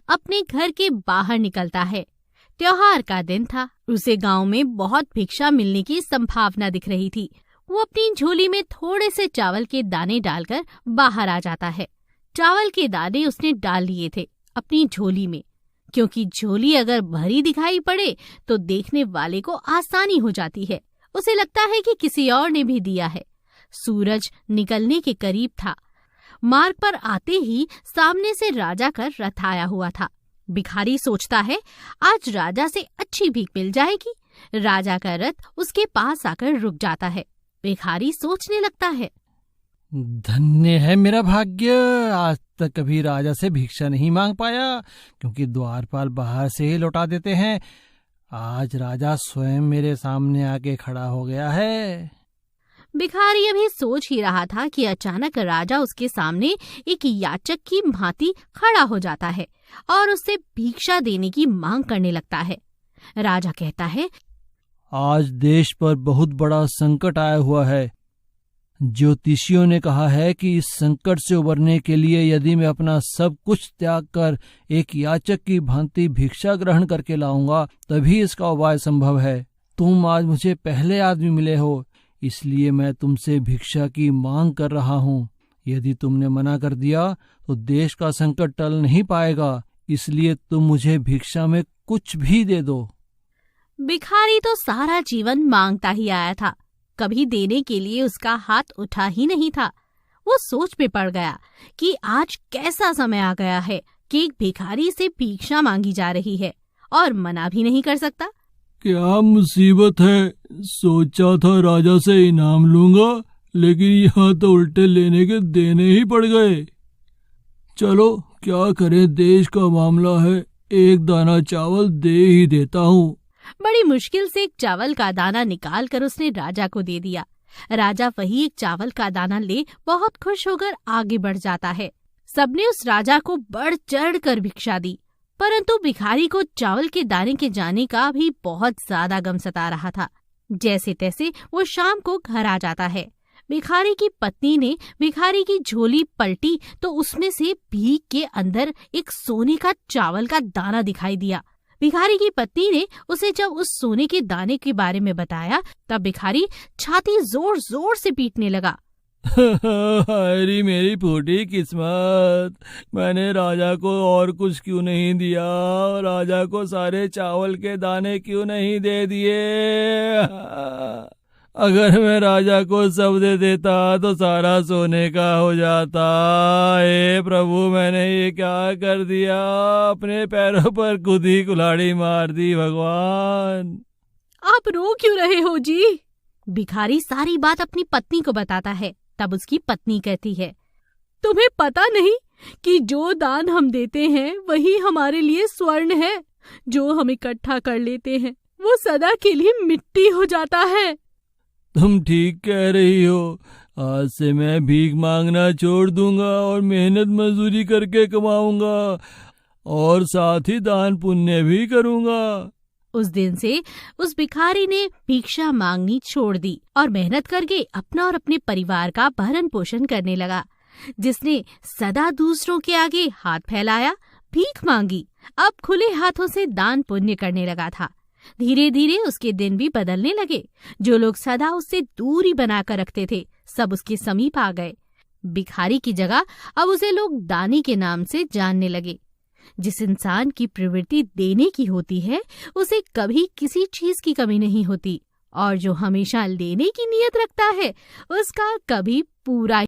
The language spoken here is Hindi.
अपने घर के बाहर निकलता है। त्योहार का दिन था। उसे गांव में बहुत भिक्षा मिलने की संभावना दिख रही थी। वो अपनी झोली में थोड़े से चावल के दाने डालकर बाहर आ जाता है। चावल के दाने उसने डाल लिए थे अपनी झोली में, क्योंकि झोली अगर भरी दिखाई पड़े तो देखने वाले को आसानी हो जाती है। उसे लगता है कि किसी और ने भी दिया है। सूरज निकलने के करीब था। मार्ग पर आते ही सामने से राजा का रथ आया हुआ था। भिखारी सोचता है आज राजा से अच्छी भीख मिल जाएगी। राजा का रथ उसके पास आकर रुक जाता है। भिखारी सोचने लगता है, धन्य है मेरा भाग्य, आज तक कभी राजा से भिक्षा नहीं मांग पाया, क्योंकि द्वारपाल बाहर से ही लौटा देते हैं। आज राजा स्वयं मेरे सामने आके खड़ा हो गया है। भिखारी अभी सोच ही रहा था कि अचानक राजा उसके सामने एक याचक की भांति खड़ा हो जाता है और उससे भिक्षा देने की मांग करने लगता है। राजा कहता है, आज देश पर बहुत बड़ा संकट आया हुआ है। ज्योतिषियों ने कहा है कि इस संकट से उबरने के लिए यदि मैं अपना सब कुछ त्याग कर एक याचक की भांति भिक्षा ग्रहण करके लाऊंगा तभी इसका उपाय संभव है। तुम आज मुझे पहले आदमी मिले हो, इसलिए मैं तुमसे भिक्षा की मांग कर रहा हूँ। यदि तुमने मना कर दिया तो देश का संकट टल नहीं पाएगा, इसलिए तुम मुझे भिक्षा में कुछ भी दे दो। भिखारी तो सारा जीवन मांगता ही आया था, कभी देने के लिए उसका हाथ उठा ही नहीं था। वो सोच में पड़ गया कि आज कैसा समय आ गया है कि एक भिखारी से भिक्षा मांगी जा रही है और मना भी नहीं कर सकता। क्या मुसीबत है, सोचा था राजा से इनाम लूंगा, लेकिन यहाँ तो उल्टे लेने के देने ही पड़ गए। चलो क्या करें, देश का मामला है, एक दाना चावल दे ही देता हूँ। बड़ी मुश्किल से एक चावल का दाना निकाल कर उसने राजा को दे दिया। राजा वही एक चावल का दाना ले बहुत खुश होकर आगे बढ़ जाता है। सबने उस राजा को बढ़ चढ़ कर भिक्षा दी, परंतु भिखारी को चावल के दाने के जाने का भी बहुत ज्यादा गम सता रहा था। जैसे तैसे वो शाम को घर आ जाता है। भिखारी की पत्नी ने भिखारी की झोली पलटी तो उसमें से भीख के अंदर एक सोने का चावल का दाना दिखाई दिया। भिखारी की पत्नी ने उसे जब उस सोने के दाने के बारे में बताया तब भिखारी छाती जोर जोर से पीटने लगा। अरे मेरी फूटी किस्मत, मैंने राजा को और कुछ क्यों नहीं दिया, राजा को सारे चावल के दाने क्यों नहीं दे दिए। अगर मैं राजा को सब दे देता तो सारा सोने का हो जाता। हे प्रभु, मैंने ये क्या कर दिया, अपने पैरों पर खुद ही कुल्हाड़ी मार दी। भगवान, आप रो क्यों रहे हो जी? भिखारी सारी बात अपनी पत्नी को बताता है। तब उसकी पत्नी कहती है, तुम्हें पता नहीं कि जो दान हम देते हैं वही हमारे लिए स्वर्ण है। जो हम इकट्ठा कर लेते हैं वो सदा के लिए मिट्टी हो जाता है। तुम ठीक कह रही हो, आज से मैं भीख मांगना छोड़ दूंगा और मेहनत मजदूरी करके कमाऊंगा और साथ ही दान पुण्य भी करूंगा। उस दिन से उस भिखारी ने भिक्षा मांगनी छोड़ दी और मेहनत करके अपना और अपने परिवार का भरण पोषण करने लगा। जिसने सदा दूसरों के आगे हाथ फैलाया, भीख मांगी, अब खुले हाथों से दान पुण्य करने लगा था। धीरे धीरे उसके दिन भी बदलने लगे। जो लोग सदा उससे दूरी बनाकर रखते थे सब उसके समीप आ गए। भिखारी की जगह अब उसे लोग दानी के नाम से जानने लगे। जिस इंसान की प्रवृत्ति देने की होती है उसे कभी किसी चीज की कमी नहीं होती, और जो हमेशा लेने की नियत रखता है उसका कभी पूरा